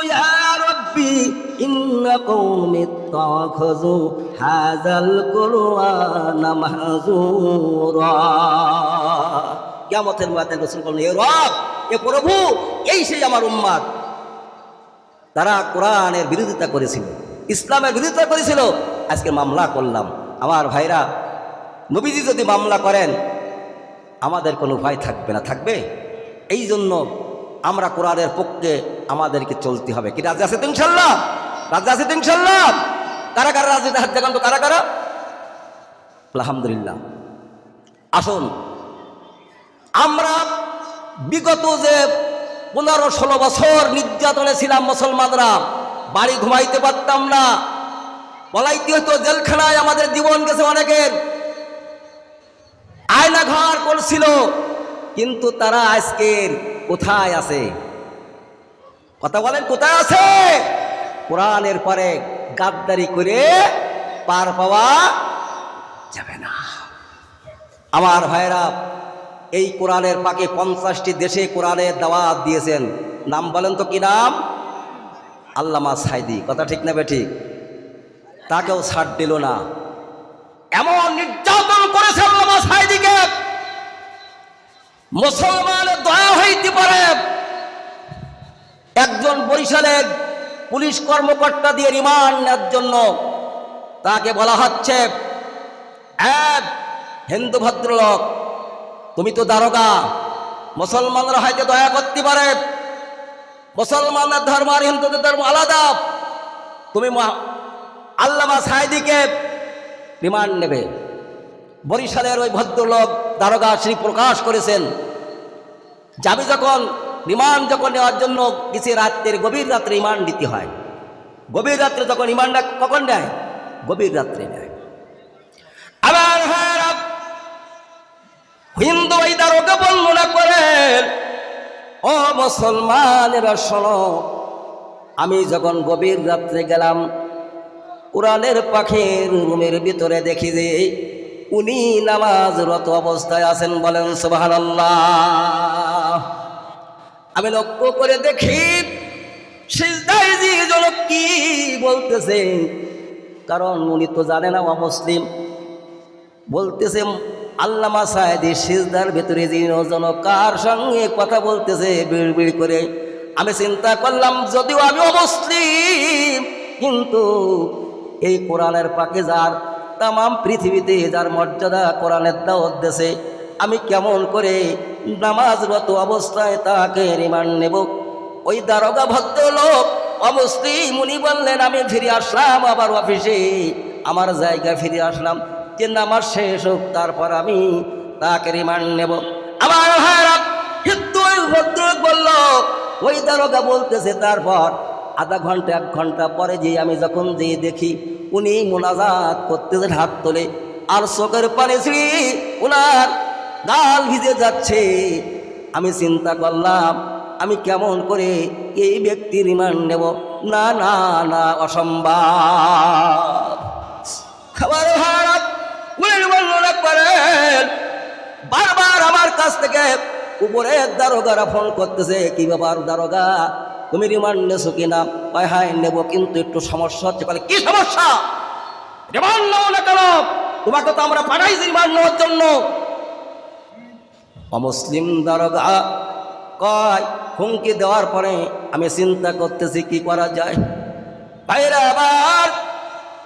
ইয়া রাব্বি ইন্না কওমি ইত্তাখাযু হাযাল কুরআনা মাহজুরা। কিয়ামতের ময়দানে রাসূল বলেন, হে রব, হে প্রভু, এই সেই আমার উম্মত, তারা কোরআনের বিরোধিতা করেছিল, ইসলামের বিরোধিতা করেছিল, আজকে মামলা করলাম। আমার ভাইরা, নবীজি যদি মামলা করেন আমাদের কোনো ভয় থাকবে না, থাকবে? এই জন্য আমরা কোরআনের পক্ষে আমাদেরকে চলতে হবে। কি রাজি আছে তো ইনশাল্লাহ? রাজি আছে তো ইনশাল্লাহ? কারা কারা রাজি? হাত দেখান তো, কারা কারা? আলহামদুলিল্লাহ। আসুন, আমরা বিগত যে 15-16 বছর নির্যাতনে ছিলাম মুসলমানরা, বাড়ি ঘুমাইতে পারতাম না, বলাইতে হতো জেলখানায়, আমাদের জীবন গেছে অনেকের, আয়না ঘর করছিল, কিন্তু তারা আজকের কোথায় আছে? কথা বলেন, কোথায় আছে? কোরআনের পরে গাদ্দারি করে পার পাওয়া যাবে না। আমার ভাইরা, এই কোরআনের পাকে 50টি দেশে কোরআনের দাওয়াত দিয়েছেন। নাম বলেন তো, কি নাম? আল্লামা সাঈদী। কথা ঠিক না বেঠিক? তাকেও ছাড় দিল না। এমন নির্যাতন করেছে আল্লামা সাঈদীকে, মুসলমানের দয়া হইতে পারে একজন বরিশালের পুলিশ কর্মকর্তা দিয়ে রিমান্ড নেওয়ার জন্য তাকে বলা হচ্ছে, এক হিন্দু ভদ্রলোক, তুমি তো দারোগা, মুসলমানরা হয়তো দয়া করতে পারে, মুসলমানের ধর্ম আর হিন্দুদের ধর্ম আলাদা, তুমি আল্লামা সাঈদীকে রিমান্ড নেবে। বরিশালের ওই ভদ্রলোক দারোগা শ্রী প্রকাশ করেছেন, যাবি যখন রিমান্ড যখন নেওয়ার জন্য কিছু রাত্রের গভীর রাত্রে রিমান্ড দিতে হয়। গভীর রাত্রে যখন রিমান্ডটা কখন নেয়? গভীর রাত্রে নেয়। আবার হিন্দু এই দারোগা বর্ণনা করেন, ও মুসলমানেরা শোনো, আমি যখন গভীর রাত্রে গেলাম, কোরআনের পাখির রুমের ভিতরে দেখি যে উনি নামাজরত অবস্থায় আছেন। বলেন সুবহানাল্লাহ। আমি লক্ষ্য করে দেখি সিজদায় যেন কি বলতেছে, কারণ উনি তো জানে না অমুসলিম। বলতেছে আল্লামা সাঈদী সিজদার ভেতরে যেন কার সঙ্গে কথা বলতেছে বিড়বিড় করে। আমি চিন্তা করলাম, যদিও আমি অমুসলিম, কিন্তু এই কোরআনের পাকে যার তামাম পৃথিবীতে যার মর্যাদা কোরআনের দাওয়াত দেশে, আমি কেমন করে নামাজরত অবস্থায় তাকে রিমান্ড নেব? ওই দারোগা ভদ্রলোক অমুসলিম, উনি বললেন, আমি ফিরে আসলাম আবার অফিসে, আমার জায়গায় ফিরে আসলাম, যে নামাজ শেষ হোক, তারপর আমি তাকে রিমান্ড নেব। আমার ভাইরা, হিন্দু ভদ্রলোক বলল, ওই দারোগা বলতেছে, তারপর আধা ঘন্টা 1 ঘন্টা পরে যে আমি যখন যেয়ে দেখি উনি মুনাজাত করতেছেন হাত তোলে, আর চোখের পানি ছিঁড়ি উনার গাল ভিজে যাচ্ছে। আমি চিন্তা করলাম, আমি কেমন করে এই ব্যক্তি রিমান্ড নেব? না না না, অসম্ভব। খাবার ভাড়া উনি বর্ণনা করেন, বারবার আমার কাছ থেকে উপরের দারোগারা ফোন করতেছে, কি ব্যাপার দারোগা, তুমি রিমান্ড নেছো কিনা? হাই নেব, কিন্তু একটু সমস্যা হচ্ছে। বলে, কি সমস্যা? রিমান্ড নাও না কেন? তোমাকে তো আমরা পাঠাইছি রিমান্ড নেওয়ার জন্য। অমুসলিম দারোগা কয়, হুমকি দেওয়ার পরে আমি চিন্তা করতেছি কি করা যায়। ভাইরা আবার,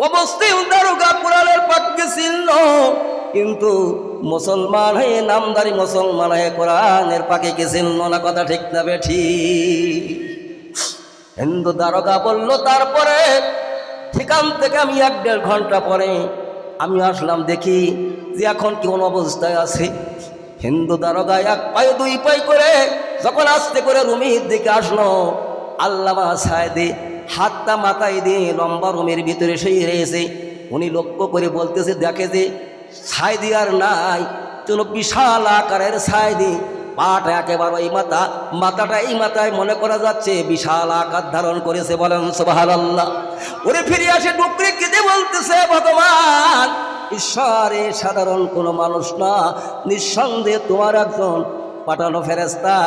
অমুসলিম দারোগা কোরআনের পাককে ছিল, কিন্তু মুসলমান হয়ে, নামদারি মুসলমান হয়ে কোরআনের পাকে ছিল না। কথা ঠিক না বেঠিক? হিন্দু দারোগা বলল, তারপরে সেখান থেকে আমি 1-1.5 ঘন্টা পরে আমি আসলাম, দেখি যে এখন কোন অবস্থায় আছে। হিন্দু দারোগা 1 পায়ে 2 পায়ে করে যখন আস্তে করে রুমের দিকে আসলো, আল্লামা সাঈদী হাতটা মাথায় দিয়ে লম্বা রুমের ভিতরে শুয়ে রয়েছে। উনি লক্ষ্য করে বলতেছে, দেখে যে সাঈদী আর নাই, যেন বিশাল আকারের সাঈদী, পাটা একেবারে ওই মাথাটা এই মাথায় মনে করা যাচ্ছে বিশাল আকার ধারণ করেছে। বলেন সুবহানাল্লাহ। ওরে ফিরে আসে ডুকরে কেঁদে বলতেছে, ভগবান, ঈশ্বরে সাধারণ কোনো মানুষ না, নিঃসন্দেহে তোমার একজন পাঠানো ফেরেশতা,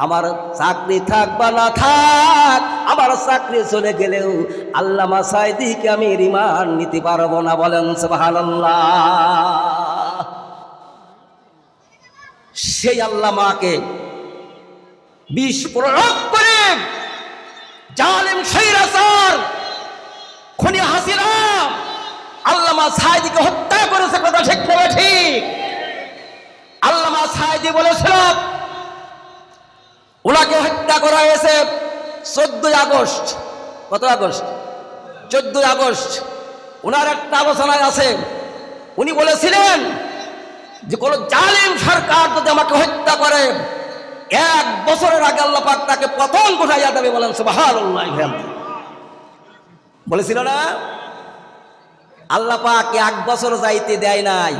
আমার চাকরি থাক বা না থাক, আমার চাকরি চলে গেলেও আল্লামা সাঈদীকে আমি রিমান্ড নিতে পারবো না। বলেন সুবহানাল্লাহ। সেই আল্লামাকে বিষ প্রয়োগ করে জালেম স্বৈরাচার খুনি হাসিনা আল্লামা সাঈদীকে হত্যা করেছে। কথা ঠিক না ঠিক? আল্লামা সাঈদী বলেছিল ওনাকে হত্যা করা হয়েছে 14 আগস্ট। কত আগস্ট? 14 আগস্ট। ওনার একটা আলোচনায় আছে, উনি বলেছিলেন যে কোন জালিম সরকার যদি আমাকে হত্যা করে 1 বছরের আগে আল্লাহ পাক তাকে প্রথম কোথায় দেবে। বলেন সুবহানাল্লাহ। বলেছিল না? আল্লাহ পাক 1 বছর যাইতে দেয় নাই,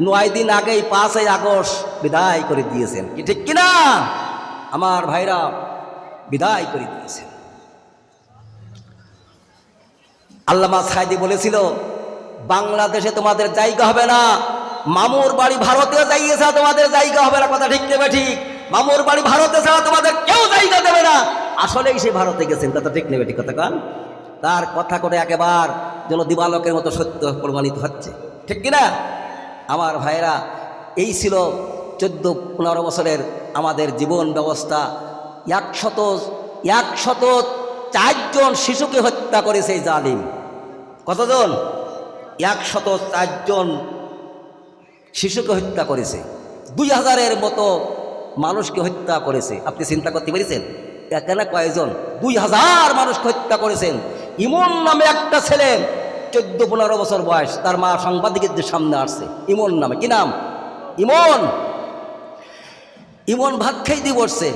9 দিন আগেই 5 আগস্ট বিদায় করে দিয়েছেন। কি ঠিক কিনা আমার ভাইরা? বিদায় করে দিয়েছেন। আল্লামা সাঈদী বলেছিল বাংলাদেশে তোমাদের জায়গা হবে না, মামুর বাড়ি ভারতে যাইয়েছে, তোমাদের জায়গা হবে না। কথা ঠিক নেবে ঠিক? মামুর বাড়ি ভারতে ছাড়া তোমাদের কেউ জায়গা দেবে না। আসলেই সে ভারতে গেছেন। কথা ঠিক নেবে ঠিক? কথা কান তার কথা করে একেবারে যেন দিবালকের মতো সত্য প্রমাণিত হচ্ছে। ঠিক কিনা আমার ভাইরা? এই ছিল 14-15 বছরের আমাদের জীবন ব্যবস্থা। 104 জন শিশুকে হত্যা করেছে এই জালিম। কতজন? 104 জন শিশুকে হত্যা করেছে। 2000-এর মতো মানুষকে হত্যা করেছে। আপনি চিন্তা করতে পেরেছেন? এখানে কয়জন? 2000 মানুষকে হত্যা করেছেন। ইমন নামে একটা ছেলে 14-15 বছর বয়স, তার মা সাংবাদিকদের সামনে আসছে। ইমন নামে, কি নাম? ইমন। ইমন ভাত খাইতে বসছে।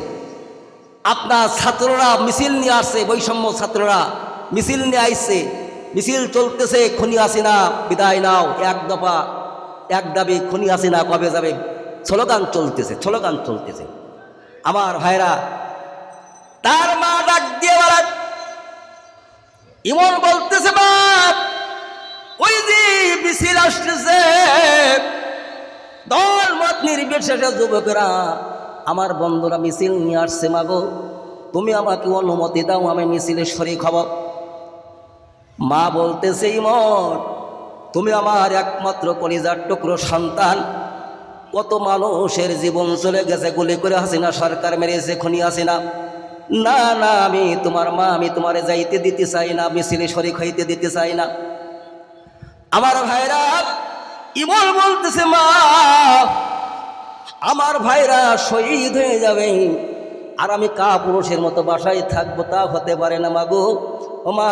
আপনার ছাত্ররা মিছিল নিয়ে আসছে, বৈষম্য ছাত্ররা মিছিল নিয়ে আসছে। মিছিল চলতেছে, খুনি হাসিনা বিদায় নাও, এক দফা এক দাবি, খুনি হাসিনা কবে যাবে, স্লোগান চলতেছে, স্লোগান চলতেছে। আমার ভাইরা, তার মা ডাক দিয়ে বলেন, ইমন বলতেছে বাপ, ওই যে মিছিল আসতেছে, দল মত নির্বিশেষে যুবকেরা, আমার বন্ধুরা মিছিল নিয়ে আসছে, মাগো তুমি আমাকে অনুমতি দাও, আমি মিছিলে শরীক হব। মা বলতেছে, ইমন তুমি আমার একমাত্র কলিজার টুকরো সন্তান, কত মানুষের জীবন চলে গেছে, গুলি করে হাসিনা সরকার মেরেছে, খুনি হাসিনা। না না, আমি তোমার মা, আমি তোমারে যাইতে দিতে চাই না, মিছিলে শরীক হইতে দিতে চাই না। আমার ভাইরা, ইমন বলতেছে, মা আমার ভাইরা শহীদ হয়ে যাবে আর আমি কাপুরুষের মতো বাসায় থাকবো, তা হতে পারে না মাগো। ও মা,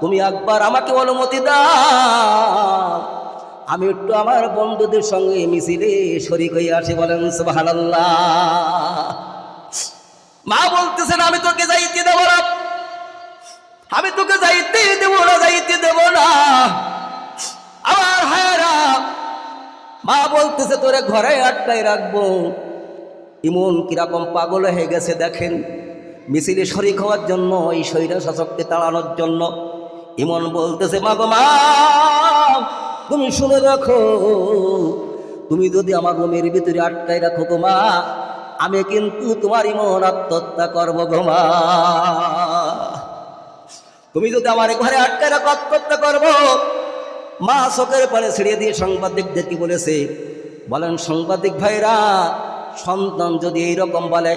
তুমি একবার আমাকে অনুমতি দাও, আমি একটু আমার বন্ধুদের সঙ্গে মিছিলে শরীক হয়ে আসি। বলেন সুবহানাল্লাহ। মা বলতেছেন, আমি তোকে যাইতে দেব না, আমি তোকে যাইতে দেব না, যাইতে দেব না। আমার ভাইরা, মা বলতেছে তোরে ঘরে আটকাই রাখবো। ইমন কিরকম পাগল হয়ে গেছে দেখেন, মিছিলে শরীক হওয়ার জন্য, এই স্বৈর শাসককে তাড়ানোর জন্য। ইমন বলতেছে, মা গো মা, তুমি শুনে রাখো, তুমি যদি আমার রুমের ভিতরে আটকাই রাখো গো মা, আমি কিন্তু তোমার ইমন আত্মহত্যা করবো গো মা। তুমি যদি আমার ঘরে আটকাই রাখো, আত্মহত্যা করবো। মা চোখের পানি ছেড়ে দিয়ে সাংবাদিকদের কি বলেছে বলেন? সাংবাদিক ভাইরা, সন্তান যদি এইরকম বলে,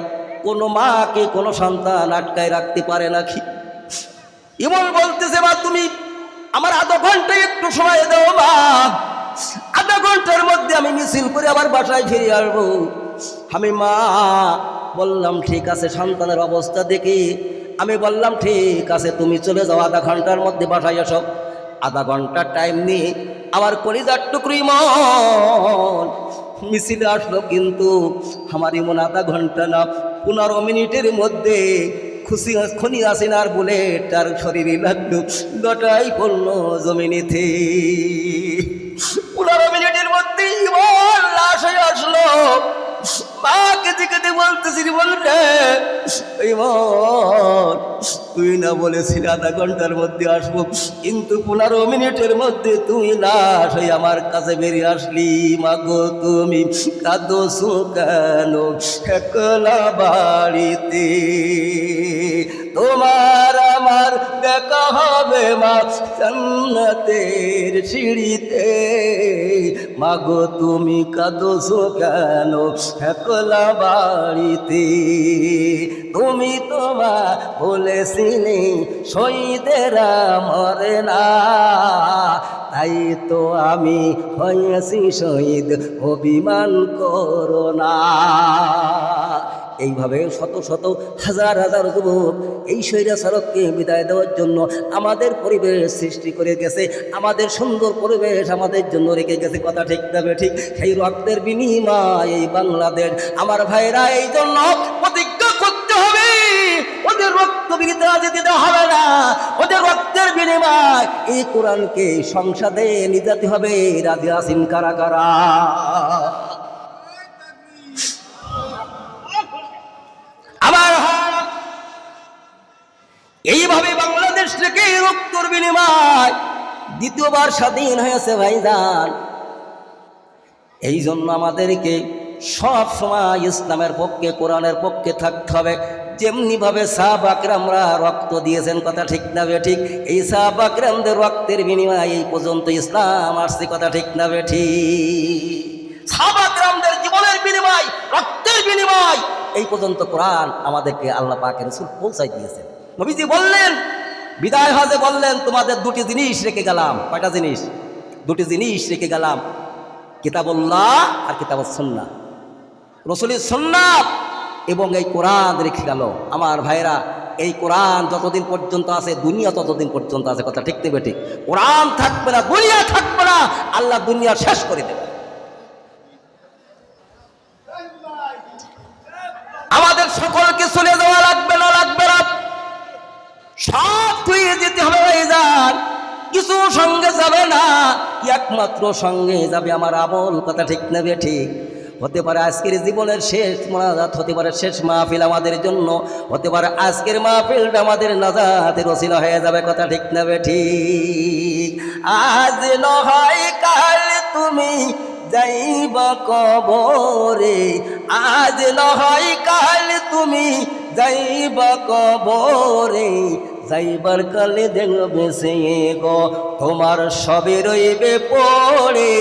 কোনো মাকে কোনো সন্তান আটকায় রাখতে পারে নাকি? ইমন বলতেছে, মা তুমি আমার আধা ঘন্টা একটু সময় দাও মা, আধা ঘন্টার মধ্যে আমি মিছিল করে আবার বাসায় ফিরে আসবো। আমি মা বললাম, ঠিক আছে। সন্তানের অবস্থা দেখি আমি বললাম, ঠিক আছে, তুমি চলে যাও, আধা ঘন্টার মধ্যে বাসায় আসো। আধা ঘন্টা টাইম নিয়ে আমার কলিজার টুকরি ইমন মিছিলে আসলো, কিন্তু আমার ইমন আধা ঘন্টা না 15 মিনিটের মধ্যে খুনি হাসিনার বুলেট তার শরীরে লাগলো, লটাই পড়লো জমিনেতে। 15 মিনিটের মধ্যে ইমন লাশ হয়ে আসলো। মাকে জিজ্ঞেস বলতেছি বল রে ইমন, তুই না বলেছিলি আধা ঘন্টার মধ্যে আসবো, কিন্তু 15 মিনিটের মধ্যে তুই লাশ হয়ে আমার কাছে বেরিয়ে আসলি। মাগো তুমি কাঁদছো কেন একলা বাড়িতে? তোমার আমার দেখা হবে মা জান্নাতের সিঁড়িতে। মাগো তুমি কাঁদছো কেন একলা বাড়িতে? তুমি তোমা বলেছিলে শহীদেরা মরে না, তাই তো আমি হয়েছি শহীদ, অভিমান করো না। এইভাবে শত শত হাজার হাজার যুবক এই স্বৈরাচারককে বিদায় দেওয়ার জন্য আমাদের পরিবেশ সৃষ্টি করে গেছে, আমাদের সুন্দর পরিবেশ আমাদের জন্য রেখে গেছে। কথা ঠিক যাবে ঠিক। সেই রক্তের বিনিময় এই বাংলাদেশ। আমার ভাইরা, এই জন্য প্রতিজ্ঞা করতে হবে, ওদের রক্ত বিনিতে যেতে দেওয়া হবে না। ওদের রক্তের বিনিময় এই কোরআনকে সংসদে নিয়ে যেতে হবে। রাজি আছেন কারা কারা? এইভাবে বাংলাদেশ থেকে রক্তের বিনিময় দ্বিতীয়বার স্বাধীন হয়েছে ভাইজান। এই জন্য আমাদেরকে সব সময় ইসলামের পক্ষে, কোরআনের পক্ষে থাকতে হবে। যেমনি ভাবে সাহাবা কেরামরা রক্ত দিয়েছেন, কথা ঠিক না ঠিক? এই সাহাবা কেরামদের রক্তের বিনিময় এই পর্যন্ত ইসলাম আসছে, কথা ঠিক না ঠিক? সাহাবা কেরামদের জীবনের বিনিময়, রক্তের বিনিময় এই পর্যন্ত কোরআন আমাদেরকে আল্লাহ পাকের রাসূল পৌঁছাই দিয়েছেন। নবীজি বললেন, বিদায় হজে বললেন, তোমাদের দুটি জিনিস রেখে গেলাম। কয়টা জিনিস? দুটি জিনিস রেখে গেলাম, কিতাবুল্লাহ আর কিতাবুস সুন্নাহ। রাসূলের সুন্নাত এবং এই কোরআন রেখে গেল। আমার ভাইরা, এই কোরআন যতদিন পর্যন্ত আছে, দুনিয়া ততদিন পর্যন্ত আছে, কথা ঠিক নেবে ঠিক? কোরআন থাকবে না, দুনিয়া থাকবে না, আল্লাহ দুনিয়া শেষ করে দেবে। আমাদের সকলকে চলে যাওয়া লাগবে না, লাগবে না, সব ধুয়ে যেতে হবে ভাইজান। কিছু সঙ্গে যাবে না, একমাত্র সঙ্গে যাবে আমার আমল, কথা ঠিক নেবে ঠিক? হতে পারে আজকের জীবনের শেষ মোনাজাত, হতে পারে শেষ মাহফিল আমাদের জন্য, হতে পারে আজকের মাহফিলটা আমাদের নাজাতের ওসিলা হয়ে যাবে, কথা ঠিক নেবে ঠিক? আজ নয় কাল তুমি যাইবা কবরে, আজ নয় কাল তুমি যাইবা কবরে, যাইবার কালে দেখবে সে গো তোমার সবে রইবে পড়ে,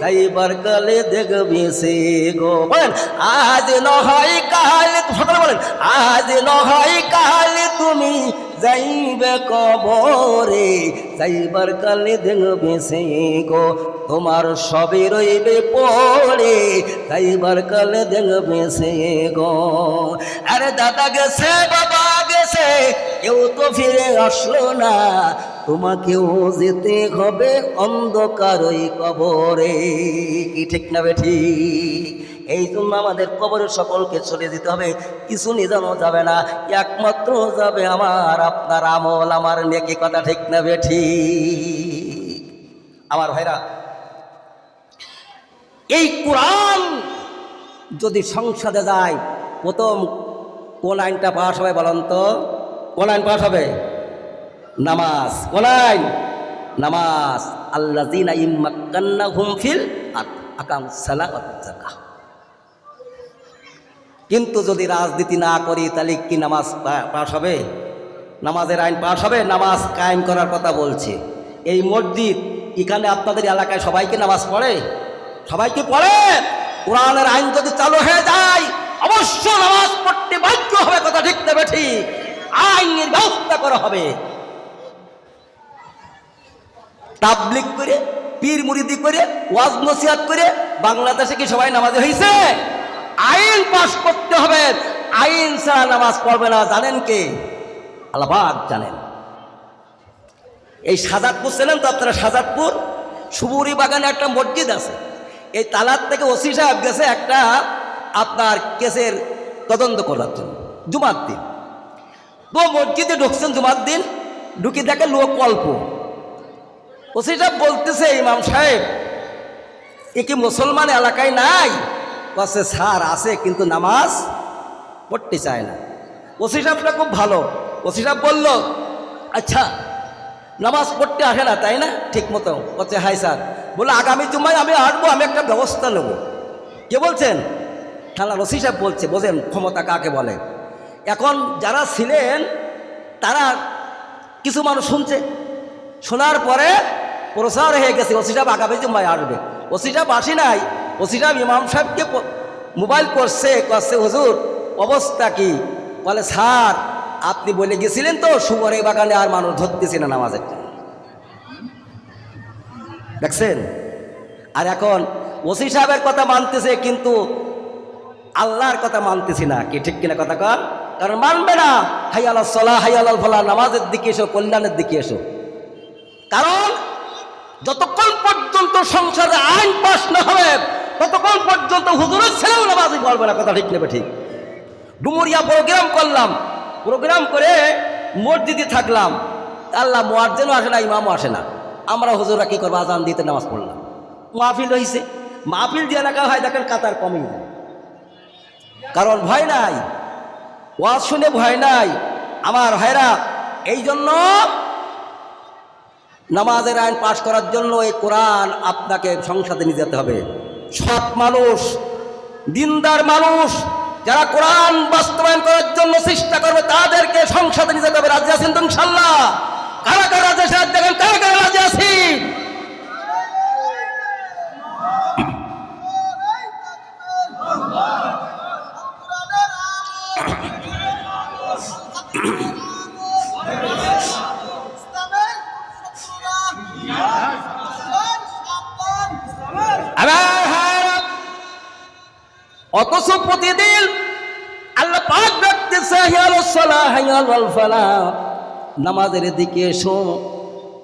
যাইবার কালে দেখবে সে গো। বলেন আজ নয় কাল, সকলে বলেন আজ নয় কাল তুমি যাইবে কবরে, যাইবার কালে দেখবে সে গো তোমার সবে রইবে পড়ে, যাইবার কালে দেখবে সে গো। আরে দাদা গেছে, বাবা গেছে, কেউ তো ফিরে আসলো না, তোমাকেও যেতে হবে অন্ধকার ওই কবরে, কি ঠিক না ঠিক? এই জন্য আমাদের কবরের সকলকে চলে যেতে হবে, কিছু নিজানো যাবে না, একমাত্র যাবে আমার আপনার আমল, আমার নেকি, কথা ঠিক না ঠিক? আমার ভাইরা, এই কোরআন যদি সংসদে যায়, প্রথম কোন আইনটা পাস হবে বলেন তো? কোন আইন পাস হবে? নামাজ। কোন আইন? নামাজ। আল্লাযীনা ইম্মাক্কান্নাহুম ফিল আরদ আকামুস সালাত ওয়া আতাউজ যাকাত। কিন্তু যদি রাজনীতি না করি, তাহলে কি নামাজ পাস হবে? নামাজের আইন পাস হবে? নামাজ কায়েম করার কথা বলছে। এই মসজিদ এখানে আপনাদের এলাকায় সবাইকে নামাজ পড়ে? সবাইকে পড়ে? কোরআনের আইন যদি চালু হয়ে যায়, অবশ্য নামাজ পড়তে বাধ্য হবে, কথা ঠিক না ঠিক? আইনের ব্যবস্থা করা হবে। তাবলীগ করে, পীর মুরিদি করে, ওয়াজ নসিহত করে বাংলাদেশে কি সবাই নামাজি হয়েছে? আইন পাস করতে হবে, আইন ছাড়া নামাজ পড়বে না। জানেন কে? আল্লাহ পাক জানেন। এই সাজাদপুর ছিলেন তো আপনারা? সাজাদপুর সুবুরি বাগানে একটা মসজিদ আছে। এই তালার থেকে ওসি সাহেব গেছে একটা আপনার কেসের তদন্ত করার জন্য জুমার দিন। তো মসজিদে ঢুকছেন জুমার দিন, ঢুকি দেখে লোক অল্প। ওসি সাহেব বলতেছে, ইমাম সাহেব এ কি মুসলমান এলাকায় নাই? কাছে স্যার আছে কিন্তু নামাজ পড়তে চায় না। ওসি সাহেবটা খুব ভালো। ওসি সাহেব বলল, আচ্ছা নামাজ পড়তে আসে না তাই না, ঠিক মতো বলছে হাই স্যার। বলে আগামী জুম্মায় আমি আসবো, আমি একটা ব্যবস্থা নেব। কে বলছেন? থানার ওসি সাহেব বলছে। বোঝেন ক্ষমতা কাকে বলে। এখন যারা ছিলেন তারা কিছু মানুষ শুনছে, শোনার পরে প্রচার হয়ে গেছে ওসি সাহেব আগামী জুম্মায় আসবে। ওসি সাহেব আসি নাই। ওসি সাহেব ইমাম সাহেবকে মোবাইল করছে, হুজুর অবস্থা কি? বলে স্যার আপনি বলে গেছিলেন তো সুবরে বাগানে আর মানুষ ধরতেছি না নামাজের। দেখছেন? আর এখন ওসি সাহেবের কথা মানতেছে কিন্তু আল্লাহর কথা মানতেছি না। কি ঠিক কিনা কথা কন? কারণ মানবে না। হাই আলাল সালাহ, হাই আলাল ফালাহ, নামাজের দিকে এসো, কল্যাণের দিকে এসো। কারণ যতক্ষণ পর্যন্ত সংসারে আইন পাস না হবে ততক্ষণ পর্যন্ত হুজুরের ছেলেও নামাজি বলবে না। কথা ঠিক নেবে? ঠিক। ডুমুরিয়া প্রোগ্রাম করলাম, প্রোগ্রাম করে মসজিদে থাকলাম, আল্লাহ মুয়াজ্জিনও আসে না, ইমামও আসে না। আমরা হুজুররা কী করবো? আজান দিতে নামাজ পড়লাম। মাহফিল হয়েছে, মাহফিল দিয়ে এলাকা হয় দেখেন কাতার কমেই যায়। কারণ ভয় নাই, ওয়াজ শুনে ভয় নাই। আমার ভাইরা, এই জন্য নামাজের আইন পাশ করার জন্য এই কোরআন আপনাকে সংসদে নিয়ে যেতে হবে। সৎ মানুষ, দিনদার মানুষ যারা কোরআন বাস্তবায়ন করার জন্য চেষ্টা করবে তাদেরকে সংসদে নিয়ে যেতে হবে। রাজি আছেন তো ইনশাল্লাহ? কারা কারা রাজি আছেন দেখেন, কারা কারা রাজি আছি? অথচ প্রতিদিন আল্লাহ পাক ডাকতেছে হাইয়া আলাস সালাহ, হাইয়া আলাল ফালাহ, নামাজের দিকে এসো,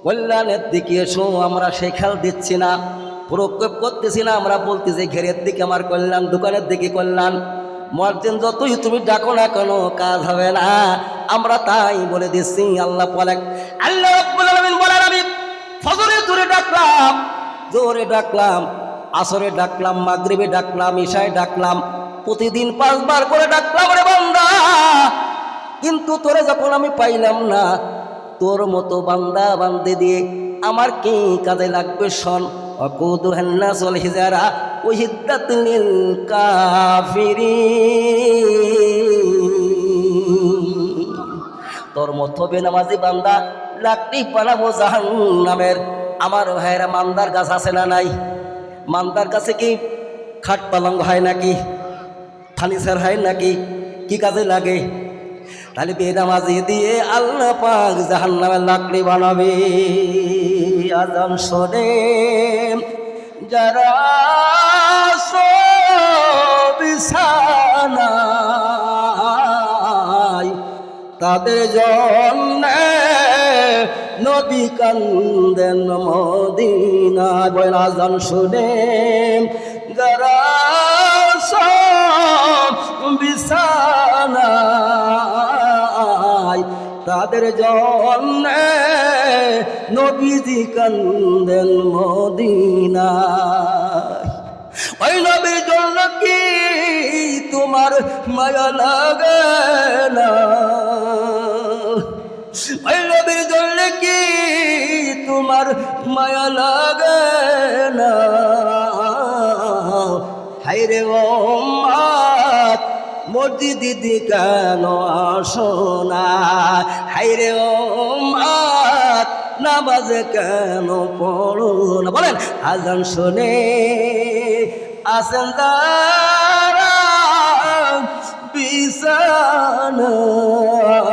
কল্যাণের দিকে এসো। আমরা সেই খেয়াল দিচ্ছি না, প্রকোপ করতেছি না। আমরা বলতেছি ঘেরের দিকে আমার কল্যাণ, দোকানের দিকে কল্যাণ। মুয়াজ্জিন যতই তুমি ডাকো না কেন কাজ হবে না। আমরা তাই বলে দিচ্ছি। আল্লাহ বলেন, আল্লাহ রাব্বুল আলামিন বলেন, আমি ফজরে জোরে ডাকলাম, জোরে ডাকলাম, আসরে ডাকলাম, মাগরিবে ডাকলাম, ইশায় ডাকলাম, প্রতিদিন 5 বার করে ডাকলাম রে বান্দা। কিন্তু তোরে যখন আমি পাইলাম না, তোর মতো বান্দা বান্দে দিয়ে আমার কি কাজে লাগবে? শোন, ওয়াকুদুহান নাস ওয়াল হিজারা উহিদ্দাত লিল কাফিরিন। তোর মতো বেনামাজি বান্দা লাকড়ি বানাবো জাহান্নামের। আমার ভাইরা, মান্দার গাছ আছে না নাই? মান্দার কাছে কি খাট পালঙ্গ হয় নাকি? ফার্নিচার হয় নাকি? কি কাজে লাগে? তাহলে বেনামাজি দিয়ে আল্লাহ পাক জাহান্নামের লাকড়ি বানাবে। আজান শোনে যারা বিছানায়, তাদের জন্য নবী কান্দেন মদিনায়। বলেন আজান শুনে যারা বিছানায়, তাদের জন্য নবীজি কান্দেন মদিনায়। ওই নবীর জন্য কি তোমার মায়া লাগে না? ওই নবীর জন্য কি তোমার মায়া লাগে না? হায়রে উম্মত মসজিদে কেন আসো না? হায়রে উম্মত নামাজে কেন পড়ো না? বলেন আজান শুনে আসেন যারা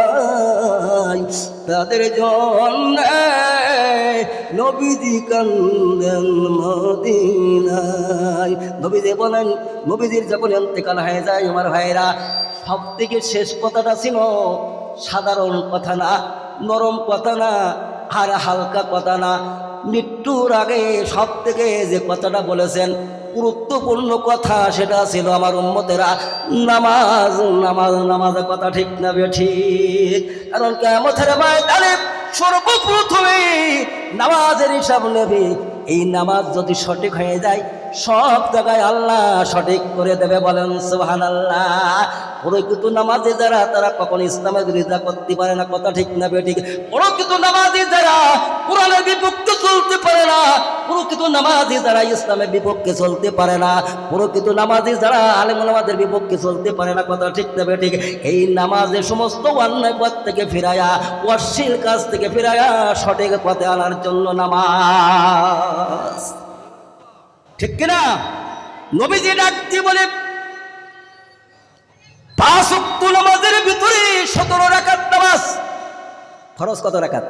বিছানায়, তাদের জন্য নবীজি কান্দেন মদিনায়। নবীজি বলেন, নবীজির যখন ইন্তেকাল হয়ে যায় আমার ভাইরা, সব থেকে শেষ কথাটা ছিল সাধারণ কথা না, নরম কথা না, আর হালকা কথা না। মৃত্যুর আগে সব থেকে যে কথাটা বলেছেন গুরুত্বপূর্ণ কথা, সেটা ছিল আমার উম্মতেরা নামাজ নামাজ নামাজের কথা। ঠিক না ঠিক? কারণ কিয়ামতের ময়দানে সর্বপ্রথমে নামাজের হিসাব নেবে। এই নামাজ যদি সঠিক হয়ে যায় সব জায়গায় আল্লাহ সঠিক করে দেবে, বলেন সুবহানাল্লাহ। প্রকৃত নামাজি যারা তারা কখনো ইসলামের বিরোধিতা করতে পারে না, কথা ঠিক না বেঠিক? প্রকৃত নামাজি যারা কোরআনের বিপক্ষে চলতে পারে না, প্রকৃত নামাজি যারা ইসলামের বিপক্ষে চলতে পারে না, প্রকৃত নামাজি যারা আলেম ওলামাদের বিপক্ষে চলতে পারে না, কথা ঠিক না বেঠিক? এই নামাজে সমস্ত অন্যায় পথ থেকে ফিরায়া, অশ্লীল কাজ থেকে ফিরায়া সঠিক পথে আনার জন্য নামাজ, ঠিক কিনা? নবীজি ডাক দিয়ে বলে 5 ওয়াক্ত নামাজের ভিতরে 17 রাকাত নামাজ ফরজ। কত রাকাত?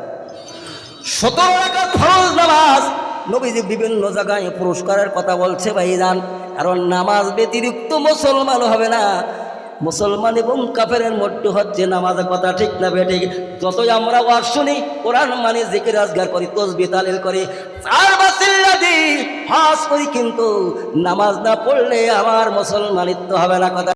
17 রাকাত ফরজ নামাজ। নবীজি বিভিন্ন জায়গায় পুরস্কারের কথা বলছে ভাইজান, কারণ নামাজ ব্যতিরিক্ত মুসলমান হবে না। মুসলমান এবং কাফেরের মধ্যে হচ্ছে নামাজের, কথা ঠিক না বেঠিক? যতই আমরা ওয়াজ শুনি, কোরআন মানে জিকির আজগার করি, তাসবিহ তাহলিল করি, চার বাসিল্লা দিই, হজ করি, কিন্তু নামাজ না পড়লে আমার মুসলমানিত্ব হবে না, কথা